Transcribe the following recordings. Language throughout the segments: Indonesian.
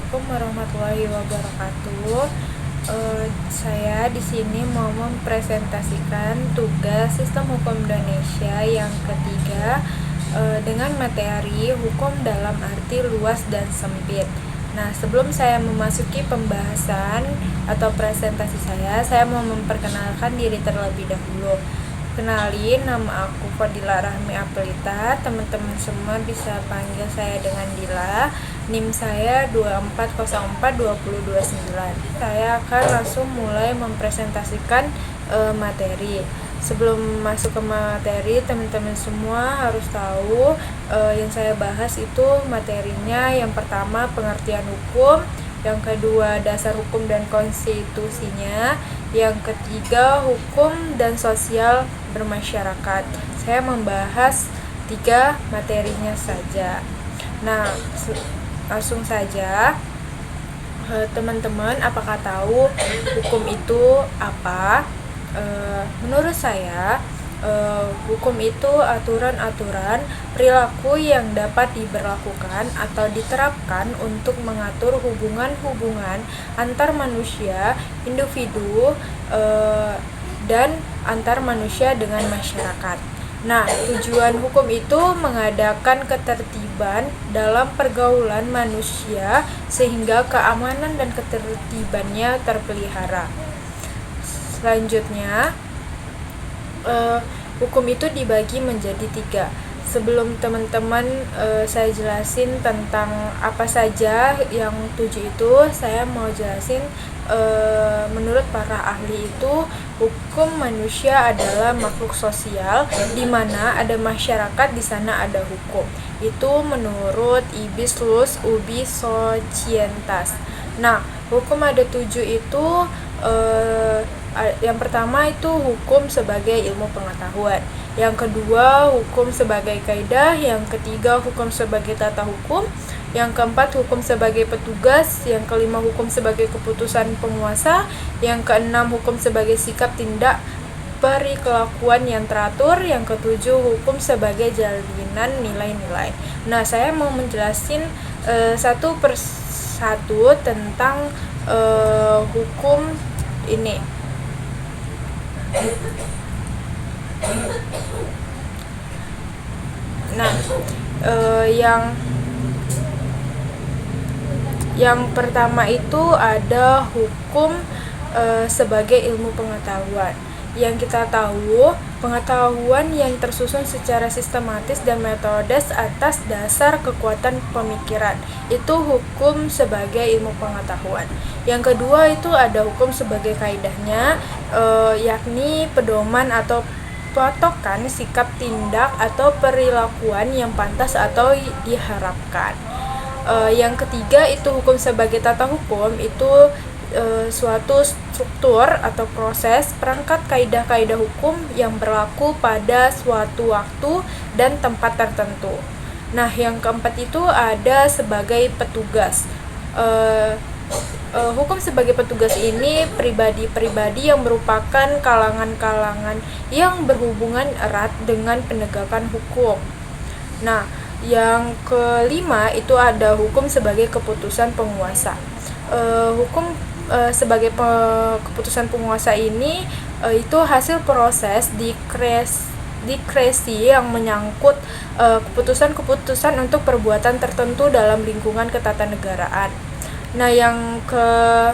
Assalamualaikum warahmatullahi wabarakatuh. Saya di sini mau mempresentasikan tugas Sistem Hukum Indonesia yang ketiga dengan materi hukum dalam arti luas dan sempit. Nah, sebelum saya memasuki pembahasan atau presentasi saya mau memperkenalkan diri terlebih dahulu. Kenalin, nama aku Fadila Rahmi Apelita. Teman-teman semua bisa panggil saya dengan Dila. NIM saya 24042029. Saya akan langsung mulai mempresentasikan materi. Sebelum masuk ke materi, teman-teman semua harus tahu yang saya bahas itu materinya yang pertama pengertian hukum, yang kedua dasar hukum dan konstitusinya, yang ketiga hukum dan sosial bermasyarakat. Saya membahas 3 materinya saja. Nah, langsung saja. Teman-teman, apakah tahu hukum itu apa? Menurut saya, hukum itu aturan-aturan perilaku yang dapat diberlakukan atau diterapkan untuk mengatur hubungan-hubungan antar manusia, individu, dan antar manusia dengan masyarakat. Nah, tujuan hukum itu mengadakan ketertiban dalam pergaulan manusia sehingga keamanan dan ketertibannya terpelihara. Selanjutnya, hukum itu dibagi menjadi 3. Sebelum teman-teman saya jelasin tentang apa saja yang 7 itu, saya mau jelasin menurut para ahli itu hukum manusia adalah makhluk sosial di mana ada masyarakat, di sana ada hukum. Itu menurut Ibis Lus Ubi Societas. Nah, hukum ada 7 itu yang pertama itu hukum sebagai ilmu pengetahuan, yang kedua hukum sebagai kaidah, yang ketiga hukum sebagai tata hukum, yang keempat hukum sebagai petugas, yang kelima hukum sebagai keputusan penguasa, yang keenam hukum sebagai sikap tindak perilakuan yang teratur, yang ketujuh hukum sebagai jalinan nilai-nilai. Nah, saya mau menjelasin satu persatu tentang hukum ini. Nah, yang pertama itu ada hukum sebagai ilmu pengetahuan. Yang kita tahu, pengetahuan yang tersusun secara sistematis dan metodis atas dasar kekuatan pemikiran. Itu hukum sebagai ilmu pengetahuan. Yang kedua itu ada hukum sebagai kaidahnya, yakni pedoman atau patokan sikap tindak atau perilakuan yang pantas atau diharapkan. Yang ketiga itu hukum sebagai tata hukum, itu suatu struktur atau proses perangkat kaidah-kaidah hukum yang berlaku pada suatu waktu dan tempat tertentu. Nah, yang keempat itu ada sebagai petugas. Hukum sebagai petugas ini pribadi-pribadi yang merupakan kalangan-kalangan yang berhubungan erat dengan penegakan hukum. Nah, yang kelima itu ada hukum sebagai keputusan penguasa. Hukum sebagai keputusan penguasa ini itu hasil proses diskresi yang menyangkut keputusan-keputusan untuk perbuatan tertentu dalam lingkungan ketatanegaraan. Nah, yang ke-6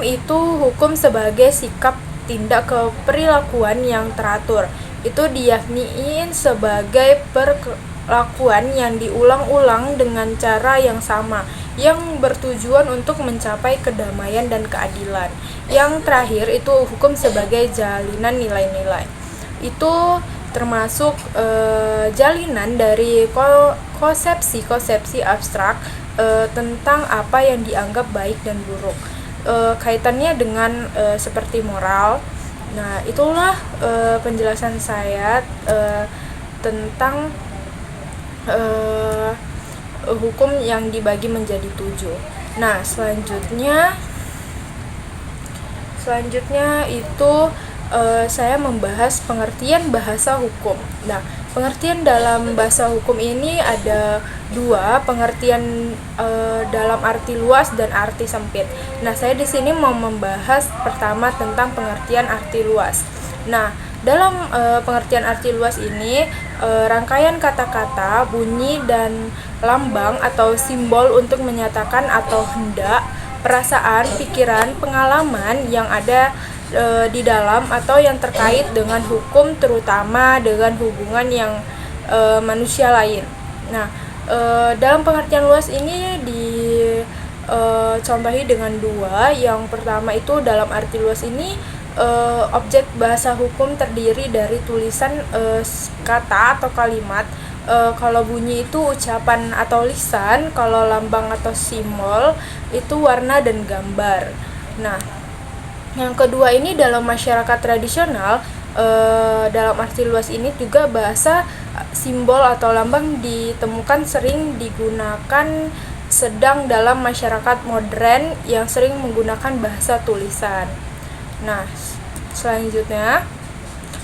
itu hukum sebagai sikap tindak keperilakuan yang teratur. Itu diyakniin sebagai perlakuan yang diulang-ulang dengan cara yang sama, yang bertujuan untuk mencapai kedamaian dan keadilan. Yang terakhir itu hukum sebagai jalinan nilai-nilai. Itu termasuk jalinan dari konsepsi-konsepsi abstrak tentang apa yang dianggap baik dan buruk. Kaitannya dengan seperti moral. Nah, itulah penjelasan saya tentang hukum yang dibagi menjadi 7. Nah, selanjutnya itu saya membahas pengertian bahasa hukum. Nah, pengertian dalam bahasa hukum ini ada dua, pengertian dalam arti luas dan arti sempit. Nah, saya di sini mau membahas pertama tentang pengertian arti luas. Nah, dalam pengertian arti luas ini, rangkaian kata-kata, bunyi, dan lambang atau simbol untuk menyatakan atau hendak, perasaan, pikiran, pengalaman yang ada di dalam atau yang terkait dengan hukum, terutama dengan hubungan yang manusia lain. Nah, dalam pengertian luas ini dicontohi dengan dua. Yang pertama itu dalam arti luas ini, objek bahasa hukum terdiri dari tulisan kata atau kalimat. Kalau bunyi itu ucapan atau lisan, kalau lambang atau simbol itu warna dan gambar. Nah, yang kedua ini dalam masyarakat tradisional, dalam arti luas ini juga bahasa simbol atau lambang ditemukan sering digunakan, sedang dalam masyarakat modern yang sering menggunakan bahasa tulisan. Nah, selanjutnya,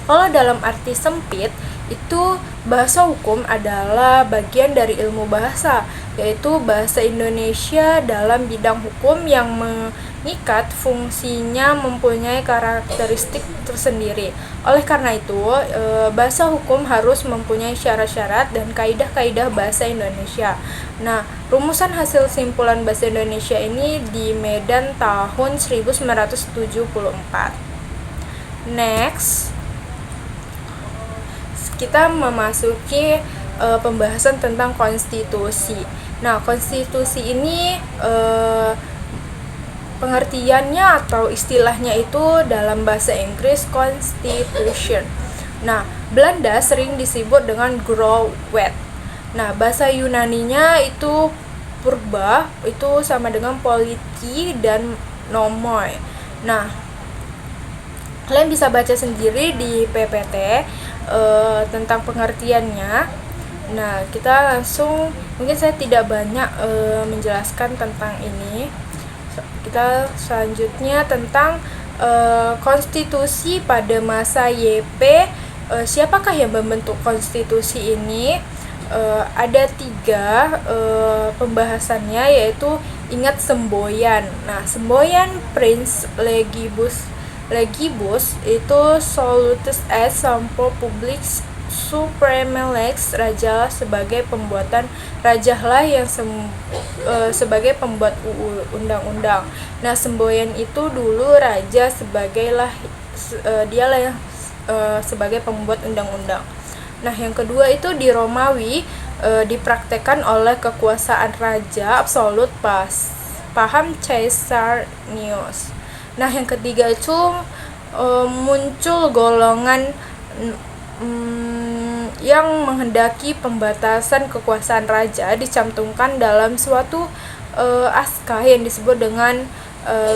kalau dalam arti sempit itu bahasa hukum adalah bagian dari ilmu bahasa, yaitu bahasa Indonesia dalam bidang hukum yang mengikat fungsinya mempunyai karakteristik tersendiri. Oleh karena itu, bahasa hukum harus mempunyai syarat-syarat dan kaidah-kaidah bahasa Indonesia. Nah, rumusan hasil simpulan bahasa Indonesia ini di Medan tahun 1974. Next, kita memasuki pembahasan tentang konstitusi. Nah, konstitusi ini pengertiannya atau istilahnya itu dalam bahasa Inggris constitution. Nah, Belanda sering disebut dengan grondwet. Nah, bahasa Yunaninya itu purba, itu sama dengan politi dan nomoi. Nah, kalian bisa baca sendiri di PPT tentang pengertiannya. Nah, kita langsung, mungkin saya tidak banyak menjelaskan tentang ini. Kita selanjutnya tentang konstitusi pada masa YP. Siapakah yang membentuk konstitusi ini? Ada tiga pembahasannya, yaitu ingat semboyan. Nah, semboyan Prince Legibus itu solutus est sampo public supreme lex, raja sebagai pembuatan, rajalah yang sebagai pembuat undang-undang. Nah, semboyan itu dulu raja dialah yang sebagai pembuat undang-undang. Nah, yang kedua itu di Romawi dipraktekkan oleh kekuasaan raja absolut paham Caesarius. Nah, yang ketiga itu muncul golongan yang menghendaki pembatasan kekuasaan raja dicantumkan dalam suatu askah yang disebut dengan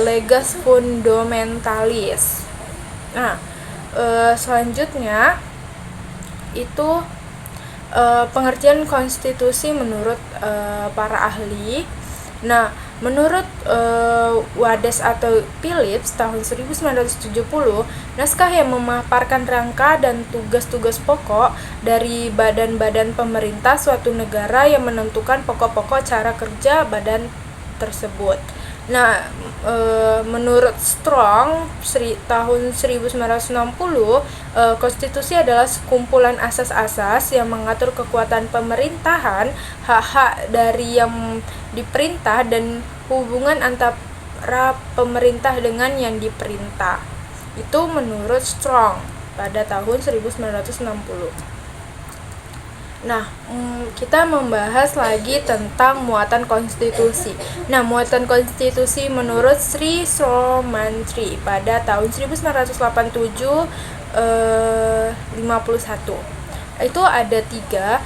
leges fundamentalis. Nah, selanjutnya itu pengertian konstitusi menurut para ahli. Nah, menurut Wades atau Phillips tahun 1970, naskah yang memaparkan rangka dan tugas-tugas pokok dari badan-badan pemerintah suatu negara yang menentukan pokok-pokok cara kerja badan tersebut. Nah, menurut Strong tahun 1960, konstitusi adalah sekumpulan asas-asas yang mengatur kekuatan pemerintahan, hak-hak dari yang diperintah, dan hubungan antara pemerintah dengan yang diperintah. Itu menurut Strong pada tahun 1960. Nah, kita membahas lagi tentang muatan konstitusi. Nah, muatan konstitusi menurut Sri Somantri pada tahun 1987 51. Itu ada tiga.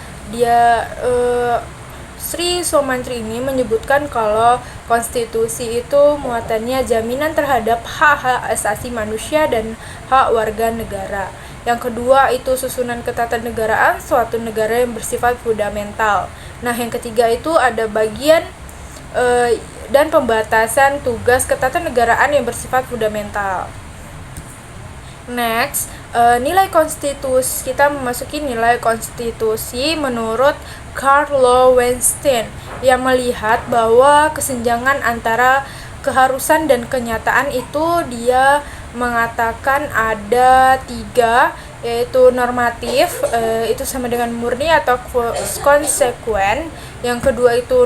Sri Somantri ini menyebutkan kalau konstitusi itu muatannya jaminan terhadap hak-hak asasi manusia dan hak warga negara. Yang kedua itu susunan ketatanegaraan suatu negara yang bersifat fundamental. Nah, yang ketiga itu ada bagian dan pembatasan tugas ketatanegaraan yang bersifat fundamental. Next, nilai konstitusi. Kita memasuki nilai konstitusi menurut Karl Lowenstein yang melihat bahwa kesenjangan antara keharusan dan kenyataan itu dia mengatakan ada 3, yaitu normatif, itu sama dengan murni atau konsekuen. Yang kedua itu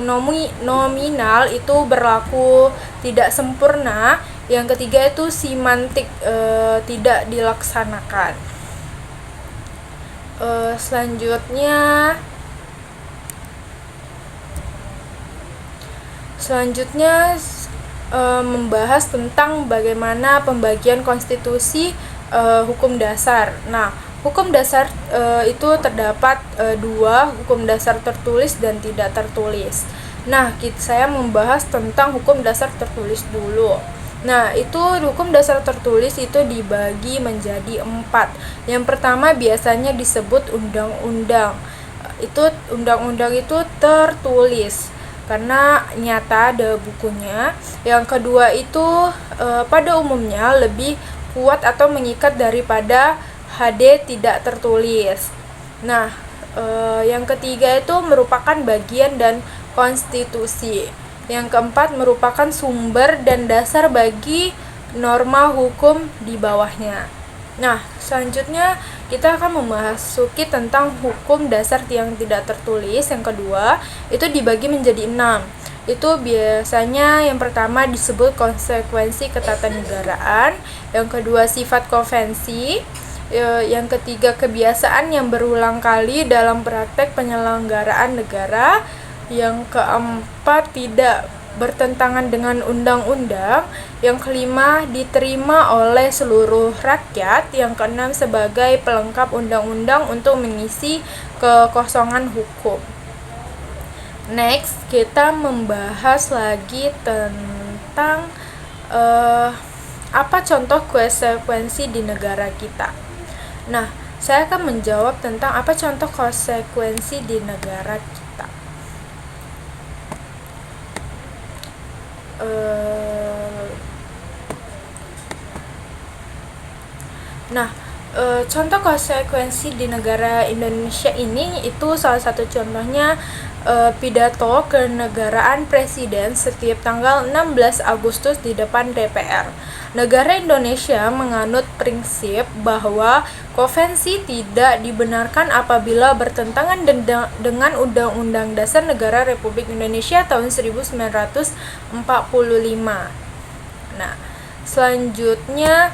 nominal, itu berlaku tidak sempurna. Yang ketiga itu simantik, tidak dilaksanakan. Selanjutnya membahas tentang bagaimana pembagian konstitusi hukum dasar. Nah, hukum dasar itu terdapat 2, hukum dasar tertulis dan tidak tertulis. Nah, saya membahas tentang hukum dasar tertulis dulu. Nah, itu hukum dasar tertulis itu dibagi menjadi 4. Yang pertama biasanya disebut undang-undang. Undang-undang itu tertulis karena nyata ada bukunya. Yang kedua itu pada umumnya lebih kuat atau mengikat daripada HD tidak tertulis. Nah, yang ketiga itu merupakan bagian dan konstitusi. Yang keempat merupakan sumber dan dasar bagi norma hukum di bawahnya. Nah, selanjutnya kita akan memasuki tentang hukum dasar yang tidak tertulis. Yang kedua, itu dibagi menjadi 6. Itu biasanya yang pertama disebut konsekuensi ketatanegaraan, yang kedua sifat konvensi, yang ketiga kebiasaan yang berulang kali dalam praktek penyelenggaraan negara, yang keempat tidak bertentangan dengan undang-undang, yang kelima diterima oleh seluruh rakyat, yang keenam sebagai pelengkap undang-undang untuk mengisi kekosongan hukum. Next, kita membahas lagi tentang apa contoh konsekuensi di negara kita. Nah, saya akan menjawab tentang apa contoh konsekuensi di negara kita. Contoh konsekuensi di negara Indonesia ini itu salah satu contohnya pidato kenegaraan Presiden setiap tanggal 16 Agustus di depan DPR. Negara Indonesia menganut prinsip bahwa konvensi tidak dibenarkan apabila bertentangan dengan Undang-Undang Dasar Negara Republik Indonesia tahun 1945. Nah, selanjutnya,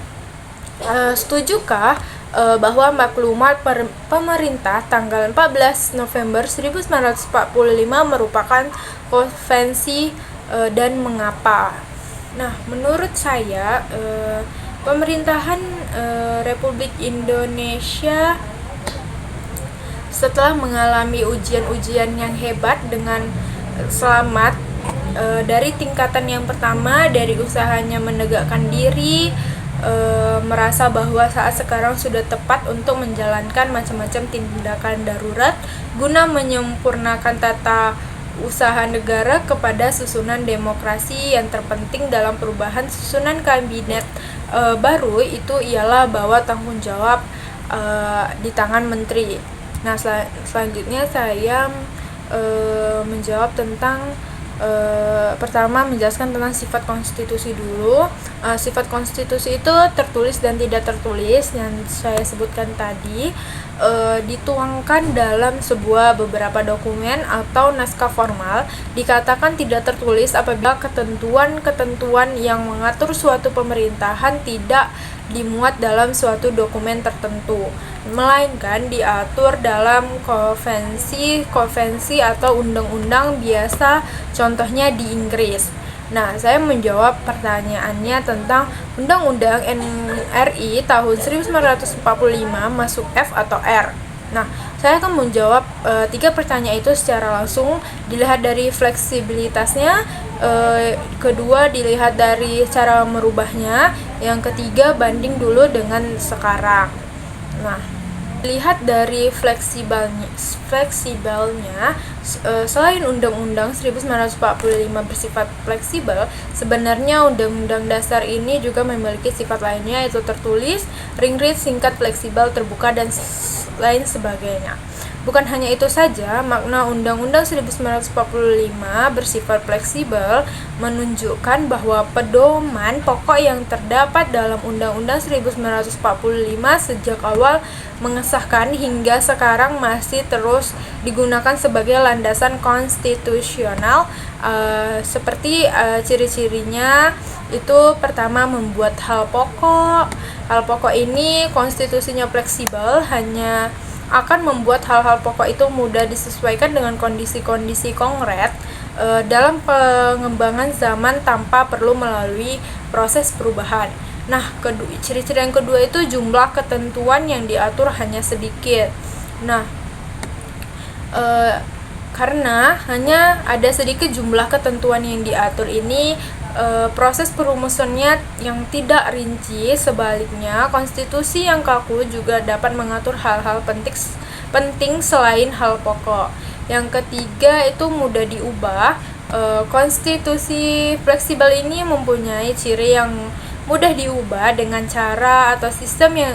setujukah bahwa maklumat pemerintah tanggal 14 November 1945 merupakan konvensi dan mengapa? Nah, menurut saya pemerintahan Republik Indonesia setelah mengalami ujian-ujian yang hebat dengan selamat, dari tingkatan yang pertama, dari usahanya menegakkan diri, merasa bahwa saat sekarang sudah tepat untuk menjalankan macam-macam tindakan darurat guna menyempurnakan tata usaha negara kepada susunan demokrasi yang terpenting dalam perubahan susunan kabinet baru itu ialah bahwa tanggung jawab di tangan menteri. Nah, selanjutnya saya menjawab tentang pertama menjelaskan tentang sifat konstitusi dulu. Sifat konstitusi itu tertulis dan tidak tertulis yang saya sebutkan tadi, dituangkan dalam sebuah beberapa dokumen atau naskah formal. Dikatakan tidak tertulis apabila ketentuan-ketentuan yang mengatur suatu pemerintahan tidak dimuat dalam suatu dokumen tertentu, melainkan diatur dalam konvensi atau undang-undang biasa, contohnya di Inggris. Nah, saya menjawab pertanyaannya tentang Undang-Undang RI tahun 1945 masuk F atau R. Nah, saya akan menjawab 3 pertanyaan itu secara langsung. Dilihat dari fleksibilitasnya, kedua dilihat dari cara merubahnya, yang ketiga banding dulu dengan sekarang. Nah, Lihat dari fleksibelnya, selain Undang-Undang 1945 bersifat fleksibel, sebenarnya Undang-Undang Dasar ini juga memiliki sifat lainnya, yaitu tertulis, ring-read, singkat, fleksibel, terbuka, dan lain sebagainya. Bukan hanya itu saja, makna Undang-Undang 1945 bersifat fleksibel menunjukkan bahwa pedoman pokok yang terdapat dalam Undang-Undang 1945 sejak awal mengesahkan hingga sekarang masih terus digunakan sebagai landasan konstitusional. Seperti ciri-cirinya itu, pertama, membuat hal pokok. Hal pokok ini konstitusinya fleksibel, hanya akan membuat hal-hal pokok itu mudah disesuaikan dengan kondisi-kondisi konkret dalam pengembangan zaman tanpa perlu melalui proses perubahan. Nah, ciri-ciri yang kedua itu jumlah ketentuan yang diatur hanya sedikit. Nah, karena hanya ada sedikit jumlah ketentuan yang diatur ini, proses perumusannya yang tidak rinci. Sebaliknya, konstitusi yang kaku juga dapat mengatur hal-hal penting selain hal pokok. Yang ketiga itu mudah diubah. Konstitusi fleksibel ini mempunyai ciri yang mudah diubah dengan cara atau sistem yang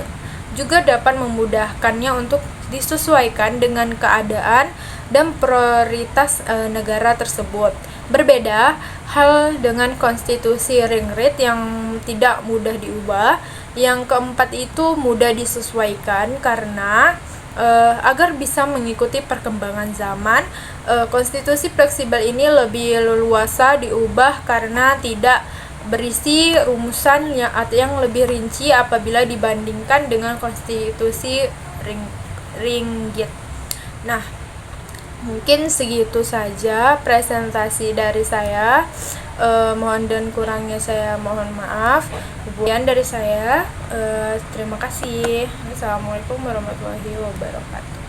juga dapat memudahkannya untuk disesuaikan dengan keadaan dan prioritas negara tersebut. Berbeda hal dengan konstitusi ring-read yang tidak mudah diubah. Yang keempat itu mudah disesuaikan karena agar bisa mengikuti perkembangan zaman. Konstitusi fleksibel ini lebih leluasa diubah karena tidak berisi rumusan yang lebih rinci apabila dibandingkan dengan konstitusi ring-read. Nah, mungkin segitu saja presentasi dari saya. Mohon dan kurangnya saya mohon maaf. Kemudian dari saya, terima kasih. Assalamualaikum warahmatullahi wabarakatuh.